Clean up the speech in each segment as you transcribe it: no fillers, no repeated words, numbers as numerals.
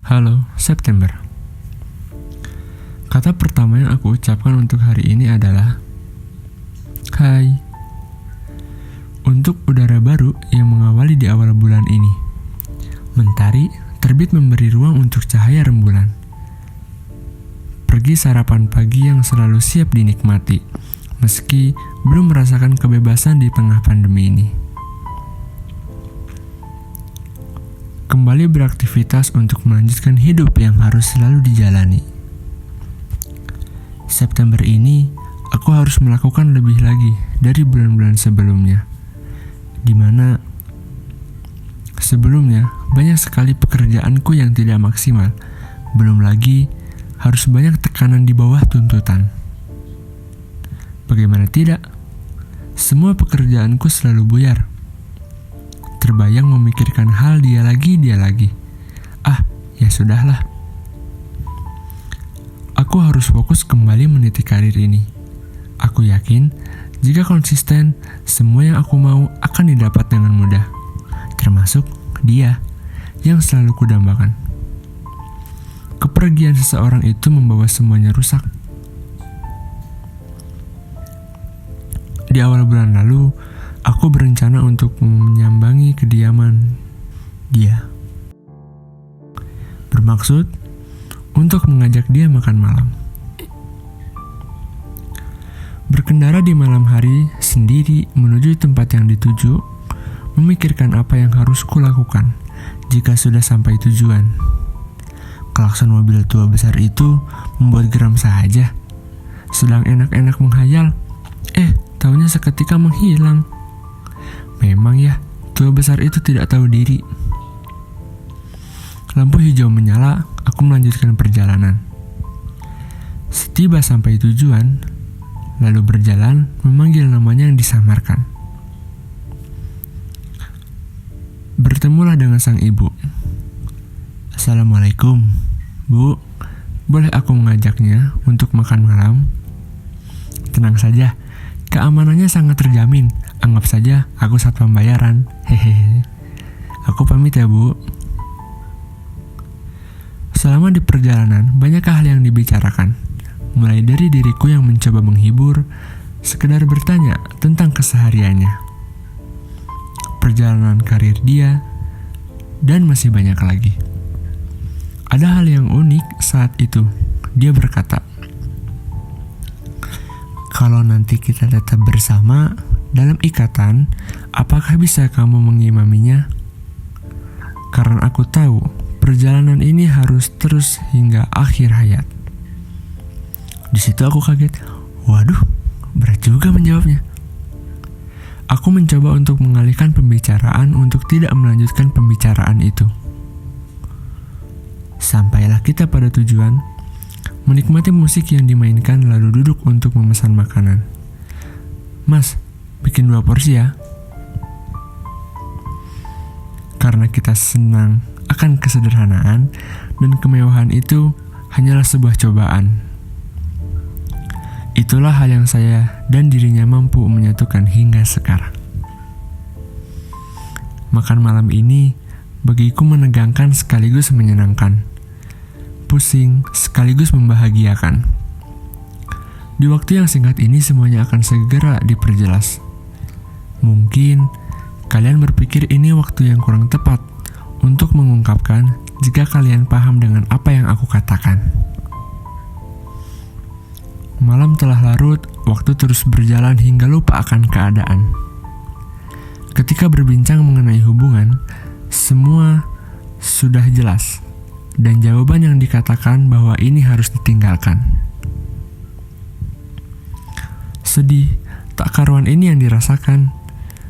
Halo, September. Kata pertama yang aku ucapkan untuk hari ini adalah Hai. Untuk udara baru yang mengawali di awal bulan ini. Mentari terbit memberi ruang untuk cahaya rembulan. Pergi sarapan pagi yang selalu siap dinikmati, meski belum merasakan kebebasan di tengah pandemi ini. Kembali beraktivitas untuk melanjutkan hidup yang harus selalu dijalani. September ini, aku harus melakukan lebih lagi dari bulan-bulan sebelumnya. Dimana sebelumnya banyak sekali pekerjaanku yang tidak maksimal. Belum lagi harus banyak tekanan di bawah tuntutan. Bagaimana tidak? Semua pekerjaanku selalu buyar. Terbayang memikirkan hal dia lagi. Ya sudahlah. Aku harus fokus kembali meniti karir ini. Aku yakin, jika konsisten, semua yang aku mau akan didapat dengan mudah. Termasuk dia, yang selalu kudambakan. Kepergian seseorang itu membawa semuanya rusak. Di awal bulan lalu, aku berencana untuk menyambangi kediaman dia. Bermaksud untuk mengajak dia makan malam. Berkendara di malam hari sendiri menuju tempat yang dituju, memikirkan apa yang harus kulakukan jika sudah sampai tujuan. Klakson mobil tua besar itu membuat geram saja. Sedang enak-enak menghayal, taunya seketika menghilang. Memang ya, tua besar itu tidak tahu diri. Lampu hijau menyala, aku melanjutkan perjalanan. Setiba sampai tujuan, lalu berjalan memanggil namanya yang disamarkan. Bertemulah dengan sang ibu. Assalamualaikum, Bu. Boleh aku mengajaknya untuk makan malam? Tenang saja, keamanannya sangat terjamin. Anggap saja aku satpam bayaran. Hehehe. Aku pamit ya, Bu. Selama di perjalanan, banyak hal yang dibicarakan. Mulai dari diriku yang mencoba menghibur, sekedar bertanya tentang kesehariannya, perjalanan karir dia, dan masih banyak lagi. Ada hal yang unik saat itu. Dia berkata, kalau nanti kita tetap bersama dalam ikatan, apakah bisa kamu mengimaminya? Karena aku tahu perjalanan ini harus terus hingga akhir hayat. Di situ aku kaget. Waduh, berat juga menjawabnya. Aku mencoba untuk mengalihkan pembicaraan untuk tidak melanjutkan pembicaraan itu. Sampailah kita pada tujuan, menikmati musik yang dimainkan lalu duduk untuk memesan makanan. Mas, bikin 2 porsi ya. Karena kita senang akan kesederhanaan dan kemewahan itu hanyalah sebuah cobaan. Itulah hal yang saya dan dirinya mampu menyatukan hingga sekarang. Makan malam ini bagiku menegangkan sekaligus menyenangkan. Pusing sekaligus membahagiakan. Di waktu yang singkat ini semuanya akan segera diperjelas. Mungkin kalian berpikir ini waktu yang kurang tepat untuk mengungkapkan jika kalian paham dengan apa yang aku katakan. Malam telah larut, waktu terus berjalan hingga lupa akan keadaan. Ketika berbincang mengenai hubungan, semua sudah jelas. Dan jawaban yang dikatakan bahwa ini harus ditinggalkan. Sedih, tak karuan ini yang dirasakan.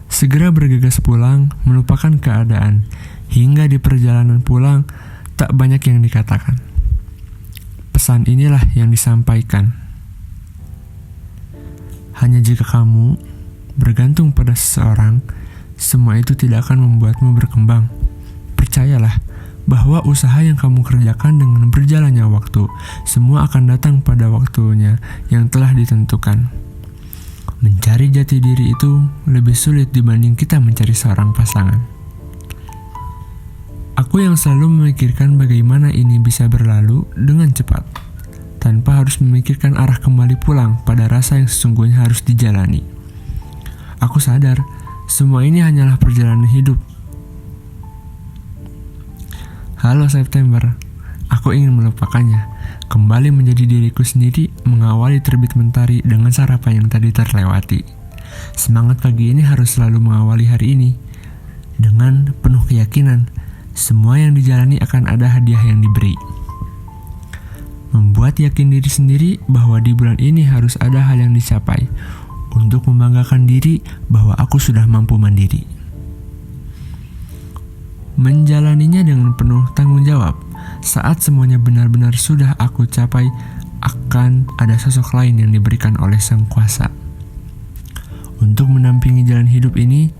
Segera bergegas pulang, melupakan keadaan. Hingga di perjalanan pulang, tak banyak yang dikatakan. Pesan inilah yang disampaikan. Hanya jika kamu bergantung pada seseorang, semua itu tidak akan membuatmu berkembang. Percayalah, bahwa usaha yang kamu kerjakan dengan berjalannya waktu, semua akan datang pada waktunya yang telah ditentukan. Mencari jati diri itu lebih sulit dibanding kita mencari seorang pasangan. Aku yang selalu memikirkan bagaimana ini bisa berlalu dengan cepat, tanpa harus memikirkan arah kembali pulang pada rasa yang sesungguhnya harus dijalani. Aku sadar, semua ini hanyalah perjalanan hidup. Halo September, aku ingin melupakannya, kembali menjadi diriku sendiri, mengawali terbit mentari dengan sarapan yang tadi terlewati. Semangat pagi ini harus selalu mengawali hari ini, dengan penuh keyakinan, semua yang dijalani akan ada hadiah yang diberi. Membuat yakin diri sendiri bahwa di bulan ini harus ada hal yang dicapai, untuk membanggakan diri bahwa aku sudah mampu mandiri. Menjalaninya dengan penuh tanggung jawab. Saat semuanya benar-benar sudah aku capai, akan ada sosok lain yang diberikan oleh Sang Kuasa untuk menampingi jalan hidup ini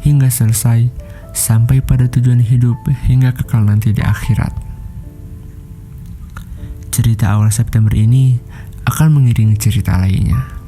hingga selesai, sampai pada tujuan hidup hingga kekal nanti di akhirat. Cerita awal September ini akan mengiringi cerita lainnya.